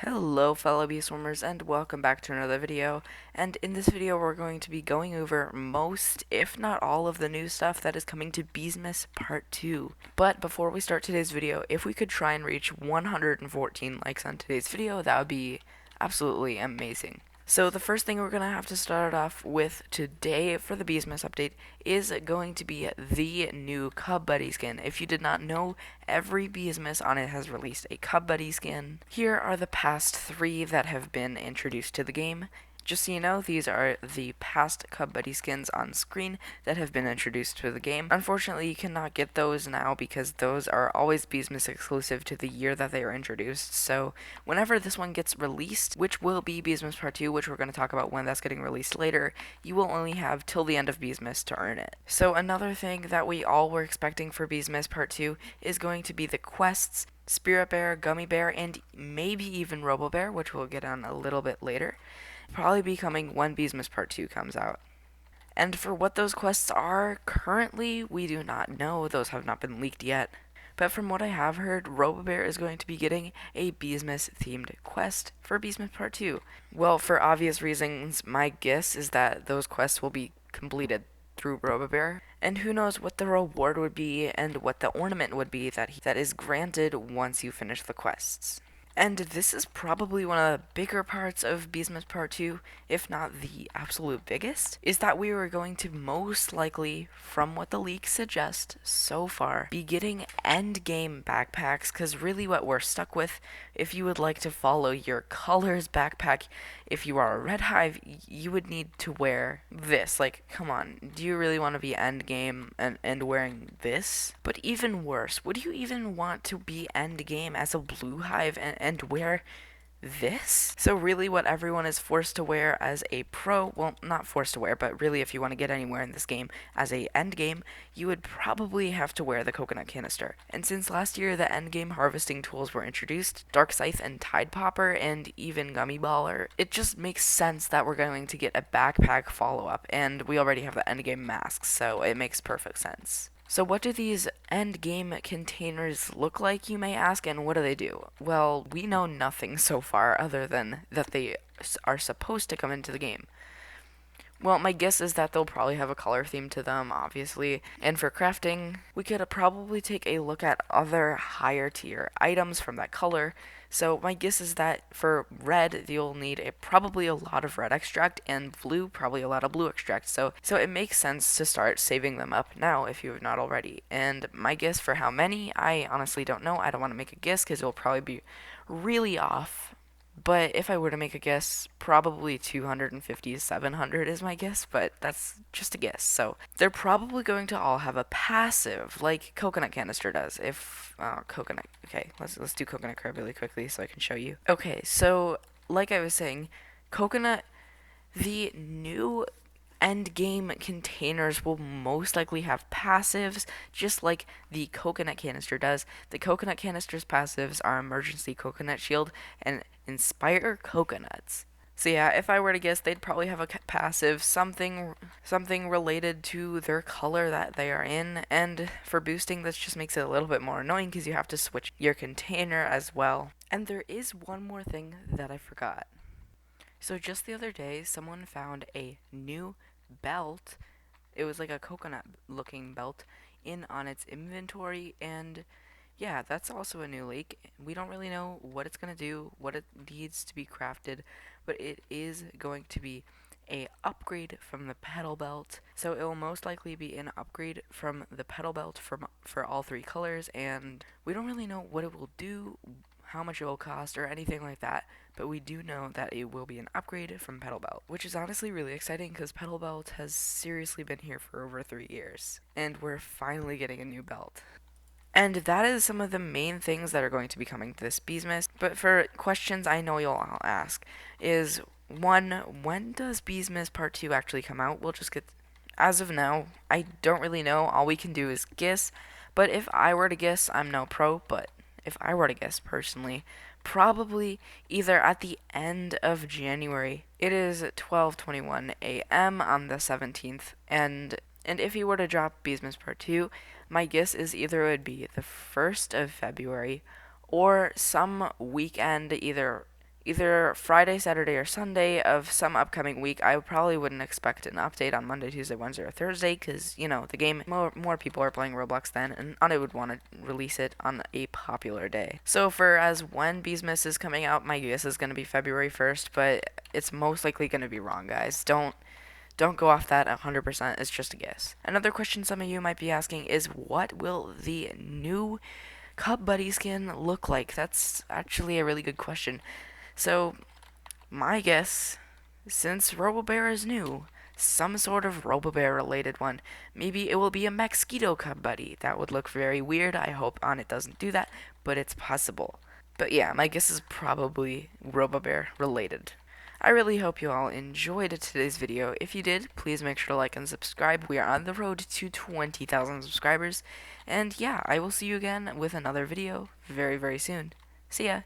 Hello fellow beeswarmers and welcome back to another video, and in this video we're going to be going over most, if not all, of the new stuff that is coming to Beesmas Part 2. But before we start today's video, if we could try and reach 114 likes on today's video, that would be absolutely amazing. So the first thing we're going to have to start off with today for the Beesmas update is going to be the new Cub Buddy skin. If you did not know, every Beesmas on it has released a Cub Buddy skin. Here are the past 3 that have been introduced to the game. Just so you know, these are the past Cub Buddy skins on screen that have been introduced to the game. Unfortunately, you cannot get those now because those are always Beesmas exclusive to the year that they are introduced. So whenever this one gets released, which will be Beesmas Part 2, which we're going to talk about when that's getting released later, you will only have till the end of Beesmas to earn it. So another thing that we all were expecting for Beesmas Part 2 is going to be the quests, Spirit Bear, Gummy Bear, and maybe even Robo Bear, which we'll get on a little bit later. Probably be coming when Beesmas Part 2 comes out. And for what those quests are, currently we do not know. Those have not been leaked yet. But from what I have heard, Robobear is going to be getting a Beesmas themed quest for Beesmas Part 2. Well, for obvious reasons, my guess is that those quests will be completed through Robobear, and who knows what the reward would be and what the ornament would be that is granted once you finish the quests. And this is probably one of the bigger parts of Beesmas Part 2, if not the absolute biggest, is that we are going to most likely, from what the leaks suggest so far, be getting endgame backpacks, because really what we're stuck with, if you would like to follow your colors backpack, if you are a Red Hive, you would need to wear this. Like, come on, do you really want to be endgame and wearing this? But even worse, would you even want to be endgame as a Blue Hive and wear this? So really what everyone is forced to wear as a pro, well, not forced to wear, but really if you want to get anywhere in this game as a end game, you would probably have to wear the coconut canister. And since last year the end game harvesting tools were introduced, Dark Scythe and Tide Popper and even Gummy Baller, it just makes sense that we're going to get a backpack follow-up, and we already have the end game masks, so it makes perfect sense. So what do these endgame containers look like, you may ask, and what do they do? Well, we know nothing so far other than that they are supposed to come into the game. Well, my guess is that they'll probably have a color theme to them, obviously. And for crafting, we could probably take a look at other higher tier items from that color. So my guess is that for red, you'll need probably a lot of red extract, and blue, probably a lot of blue extract. So it makes sense to start saving them up now if you have not already. And my guess for how many, I honestly don't know. I don't want to make a guess because it'll probably be really off. But if I were to make a guess, probably 250 to 700 is my guess, but that's just a guess. So they're probably going to all have a passive, like Coconut Canister does. Coconut. Okay, let's do Coconut Crab really quickly so I can show you. Okay, so like I was saying, Coconut, the new endgame containers will most likely have passives, just like the coconut canister does. The coconut canister's passives are Emergency Coconut Shield and Inspire Coconuts. So yeah, if I were to guess, they'd probably have a passive, something related to their color that they are in, and for boosting, this just makes it a little bit more annoying because you have to switch your container as well. And there is one more thing that I forgot. So just the other day, someone found a new belt. It was like a coconut looking belt on its inventory, and yeah, that's also a new leak. We don't really know what it's going to do, what it needs to be crafted, but it is going to be a upgrade from the pedal belt. So it will most likely be an upgrade from the pedal belt for all 3 colors, and we don't really know what it will do, how much it will cost, or anything like that, but we do know that it will be an upgrade from Pedal Belt, which is honestly really exciting because Pedal Belt has seriously been here for over 3 years, and we're finally getting a new belt. And that is some of the main things that are going to be coming to this Beesmas. But for questions I know you'll all ask is, 1, when does Beesmas Part 2 actually come out? We'll just get, as of now, I don't really know. All we can do is guess, but if I were to guess, I'm no pro, but if I were to guess personally, probably either at the end of January. It is 12:21 a.m. on the 17th, and if you were to drop Beesmas Part 2, my guess is either it would be the 1st of February or some weekend, either either Friday, Saturday, or Sunday of some upcoming week. I probably wouldn't expect an update on Monday, Tuesday, Wednesday, or Thursday because, the game, more people are playing Roblox then, and I would want to release it on a popular day. So for as when Beesmas is coming out, my guess is going to be February 1st, but it's most likely going to be wrong, guys. Don't go off that 100%. It's just a guess. Another question some of you might be asking is, what will the new Cub Buddy skin look like? That's actually a really good question. So, my guess, since RoboBear is new, some sort of RoboBear related one. Maybe it will be a Mosquito Cub Buddy. That would look very weird. I hope On It doesn't do that, but it's possible. But yeah, my guess is probably RoboBear related. I really hope you all enjoyed today's video. If you did, please make sure to like and subscribe. We are on the road to 20,000 subscribers. And yeah, I will see you again with another video very, very soon. See ya!